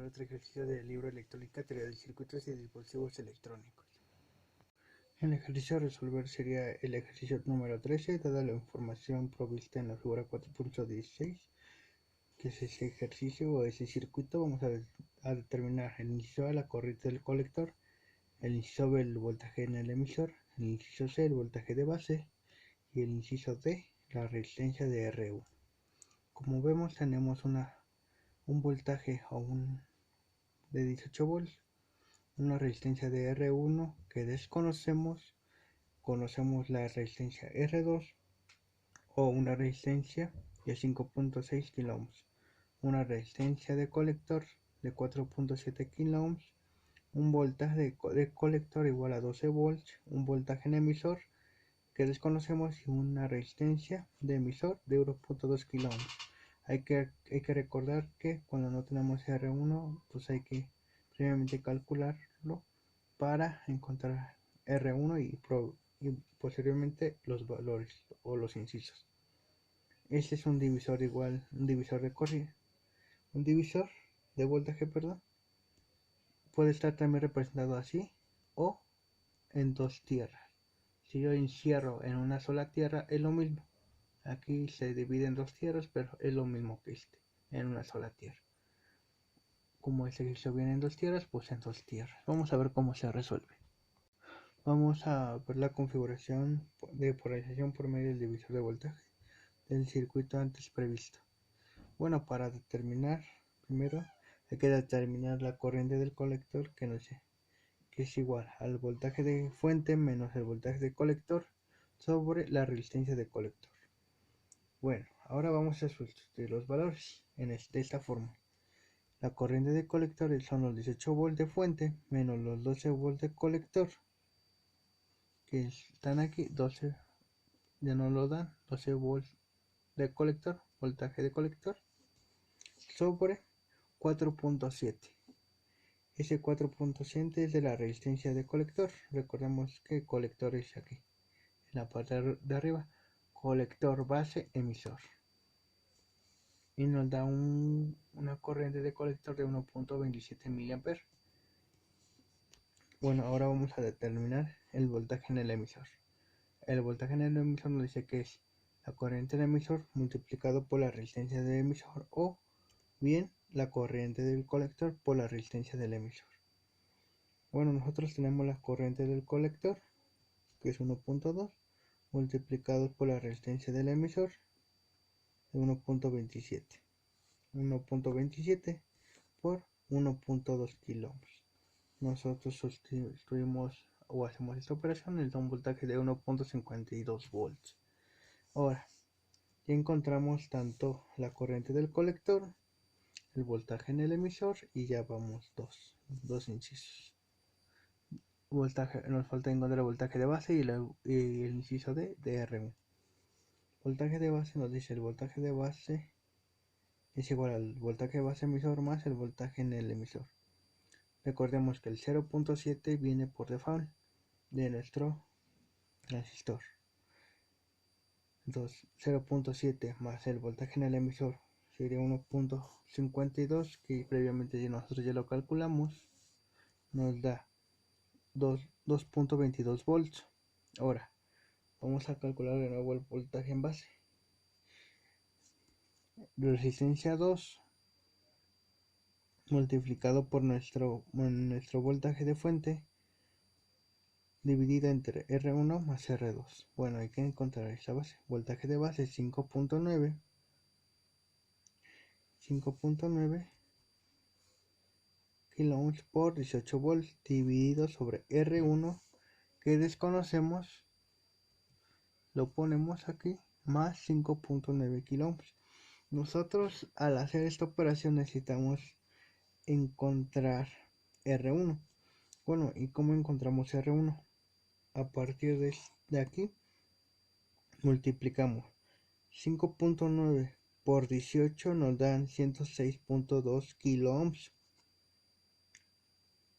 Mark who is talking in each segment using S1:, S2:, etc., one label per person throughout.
S1: otro ejercicio del libro Electrónica, teoría de circuitos y dispositivos electrónicos. El ejercicio a resolver sería el ejercicio número 13, dada la información provista en la figura 4.16, que es ese ejercicio o ese circuito. Vamos a determinar el inciso A, la corriente del colector, el inciso B, el voltaje en el emisor, el inciso C, el voltaje de base, y el inciso D, la resistencia de R1. Como vemos, tenemos un voltaje de 18 volts, una resistencia de R1 que desconocemos, conocemos la resistencia R2 o una resistencia de 5.6 kΩ, una resistencia de colector de 4.7 kΩ, un voltaje de colector igual a 12 volts, un voltaje en emisor que desconocemos y una resistencia de emisor de 1.2 kΩ. Hay que recordar que cuando no tenemos R1, pues hay que previamente calcularlo para encontrar R1 y posteriormente los valores o los incisos. Este es un divisor igual, un divisor de corriente, un divisor de voltaje, perdón. Puede estar también representado así o en dos tierras. Si yo encierro en una sola tierra, es lo mismo. Aquí se divide en dos tierras, pero es lo mismo que en una sola tierra. Como este ejercicio viene en dos tierras, pues en dos tierras. Vamos a ver cómo se resuelve. Vamos a ver la configuración de polarización por medio del divisor de voltaje del circuito antes previsto. Bueno, para determinar, primero hay que determinar la corriente del colector, que es igual al voltaje de fuente menos el voltaje de colector sobre la resistencia de colector. Bueno, ahora vamos a sustituir los valores de esta forma. La corriente de colector son los 18 volts de fuente menos los 12 volts de colector, que están aquí. 12 ya no lo dan, 12 volts de colector, voltaje de colector, sobre 4.7. Ese 4.7 es de la resistencia de colector. Recordemos que colector es aquí, en la parte de arriba, colector, base, emisor. Y nos da una corriente de colector de 1.27 mA. Bueno, ahora vamos a determinar el voltaje en el emisor. El voltaje en el emisor nos dice que es la corriente del emisor multiplicado por la resistencia del emisor, o bien la corriente del colector por la resistencia del emisor. Bueno, nosotros tenemos la corriente del colector, que es 1.2, multiplicado por la resistencia del emisor de 1.27. 1.27 por 1.2 kΩ. Nosotros sustituimos o hacemos esta operación, nos da un voltaje de 1.52 volts. Ahora, ya encontramos tanto la corriente del colector, el voltaje en el emisor, y ya vamos dos incisos. Nos falta encontrar el voltaje de base y el inciso de R1. Voltaje de base nos dice el voltaje de base es igual al voltaje de base emisor más el voltaje en el emisor. Recordemos que el 0.7 viene por default de nuestro transistor. Entonces 0.7 más el voltaje en el emisor sería 1.52, que previamente nosotros ya lo calculamos, nos da 2.22 volts. Ahora vamos a calcular de nuevo el voltaje en base. Resistencia 2 multiplicado por nuestro voltaje de fuente dividida entre R1 más R2. Bueno, hay que encontrar esa base. Voltaje de base es 5.9 kΩ por 18 volts dividido sobre R1, que desconocemos, lo ponemos aquí, más 5.9 kΩ. Nosotros al hacer esta operación necesitamos encontrar R1. Bueno, ¿y cómo encontramos R1? A partir de aquí multiplicamos 5.9 por 18, nos dan 106.2 kΩ.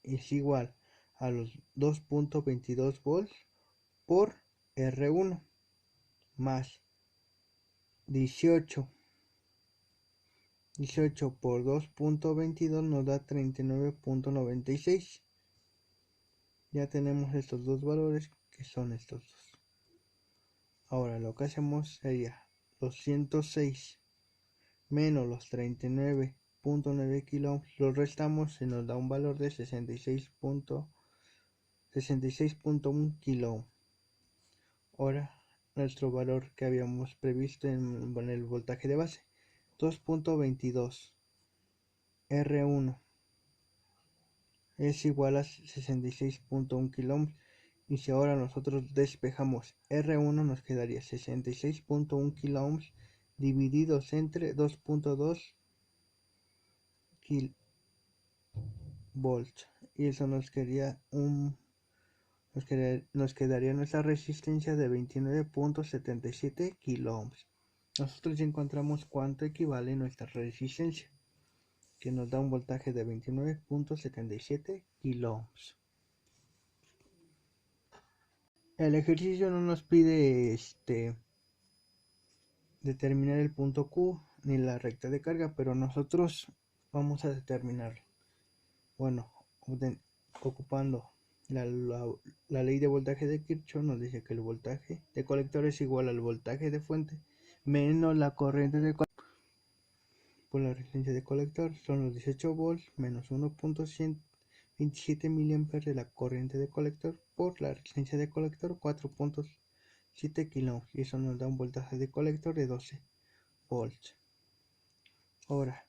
S1: Es igual a los 2.22 volts por R1 más 18 18 por 2.22 nos da 39.96. Ya tenemos estos dos valores que son estos dos. Ahora lo que hacemos sería 206 menos los 39.9 kilo ohms, los restamos y nos da un valor de 66.1 kilo ohms. Ahora nuestro valor que habíamos previsto en el voltaje de base, 2.22 R1 es igual a 66.1 kilo ohms. Y si ahora nosotros despejamos R1, nos quedaría 66.1 kilo ohms divididos entre 2.2 kilovolts. Y eso nos quedaría nuestra resistencia de 29.77 kilo ohms. Nosotros ya encontramos cuánto equivale nuestra resistencia, que nos da un voltaje de 29.77 kilo ohms. El ejercicio no nos pide determinar el punto Q ni la recta de carga, pero nosotros vamos a determinarlo. Bueno, ocupando la ley de voltaje de Kirchhoff, nos dice que el voltaje de colector es igual al voltaje de fuente menos la corriente de colector por la resistencia de colector, son los 18 volts menos 1.127 mA de la corriente de colector por la resistencia de colector 4.7 kilo, y eso nos da un voltaje de colector de 12 volts. Ahora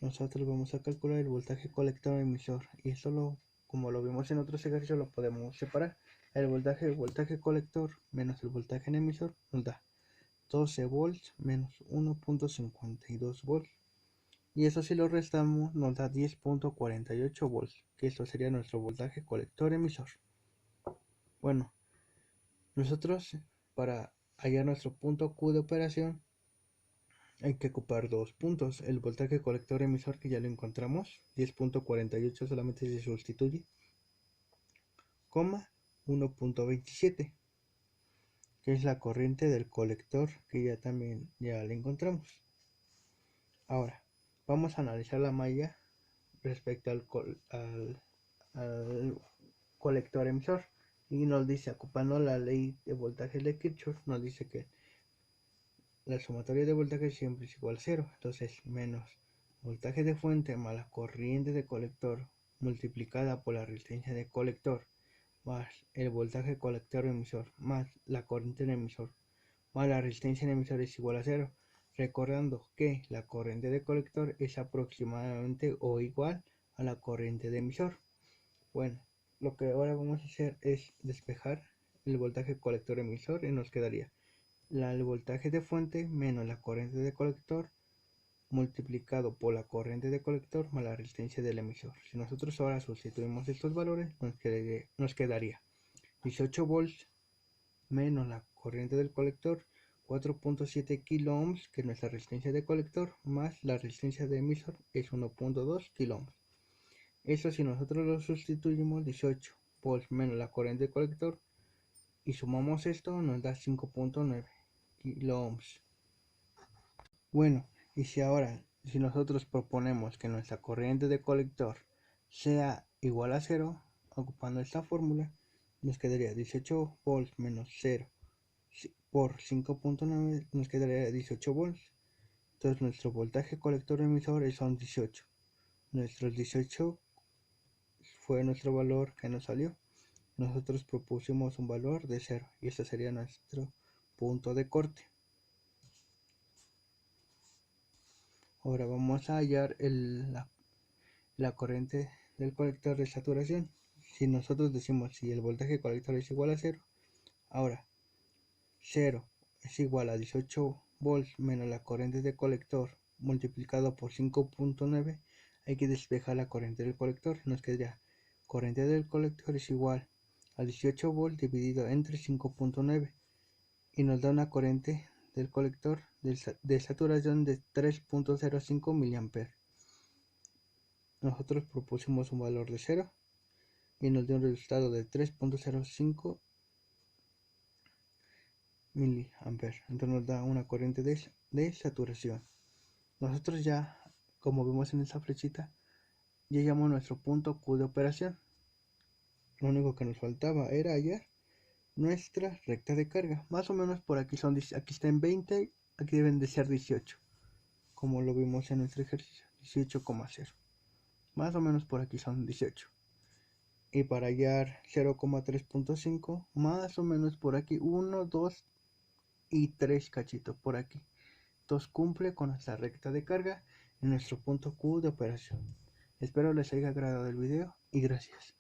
S1: nosotros vamos a calcular el voltaje colector emisor, y esto como lo vimos en otros ejercicios lo podemos separar. El voltaje colector menos el voltaje en emisor nos da 12 volts menos 1.52 volts, y eso si lo restamos nos da 10.48 volts, que esto sería nuestro voltaje colector emisor. Bueno, nosotros para hallar nuestro punto Q de operación hay que ocupar dos puntos: el voltaje colector emisor, que ya lo encontramos, 10.48 solamente se sustituye, coma 1.27, que es la corriente del colector, que ya también ya la encontramos. Ahora vamos a analizar la malla respecto al colector emisor, y nos dice, ocupando la ley de voltaje de Kirchhoff, nos dice que la sumatoria de voltaje siempre es igual a 0. Entonces, menos voltaje de fuente más la corriente de colector multiplicada por la resistencia de colector más el voltaje colector emisor más la corriente en emisor más la resistencia en emisor es igual a 0. Recordando que la corriente de colector es aproximadamente o igual a la corriente de emisor. Bueno, lo que ahora vamos a hacer es despejar el voltaje colector emisor, y nos quedaría el voltaje de fuente menos la corriente de colector multiplicado por la corriente de colector más la resistencia del emisor. Si nosotros ahora sustituimos estos valores, nos quedaría 18 volts menos la corriente del colector 4.7 kilo ohms, que es nuestra resistencia de colector, más la resistencia de emisor es 1.2 kilo ohms. Eso si nosotros lo sustituimos, 18 volts menos la corriente de colector, y sumamos esto, nos da 5.9 kilo ohms. Bueno, y si nosotros proponemos que nuestra corriente de colector sea igual a 0, ocupando esta fórmula, nos quedaría 18 volts menos 0 por 5.9, nos quedaría 18 volts. Entonces nuestro voltaje colector emisor son 18. Nuestros 18 fue nuestro valor que nos salió. Nosotros propusimos un valor de 0, y este sería nuestro punto de corte. Ahora vamos a hallar la corriente del colector de saturación. Si nosotros decimos si el voltaje colector es igual a 0, ahora 0 es igual a 18 volts menos la corriente de colector multiplicado por 5.9, hay que despejar la corriente del colector. Nos quedaría corriente del colector es igual a 18 volts dividido entre 5.9, y nos da una corriente del colector de saturación de 3.05 mA. Nosotros propusimos un valor de 0 y nos dio un resultado de 3.05 mA. Entonces nos da una corriente de saturación. Nosotros ya como vemos en esa flechita, ya llamamos nuestro punto Q de operación. Lo único que nos faltaba era hallar nuestra recta de carga. Más o menos por aquí aquí está en 20, aquí deben de ser 18, como lo vimos en nuestro ejercicio, 18,0. Más o menos por aquí son 18. Y para hallar 0,3.5, más o menos por aquí 1, 2 y 3 cachitos por aquí. Entonces cumple con nuestra recta de carga en nuestro punto Q de operación. Espero les haya agradado el video y gracias.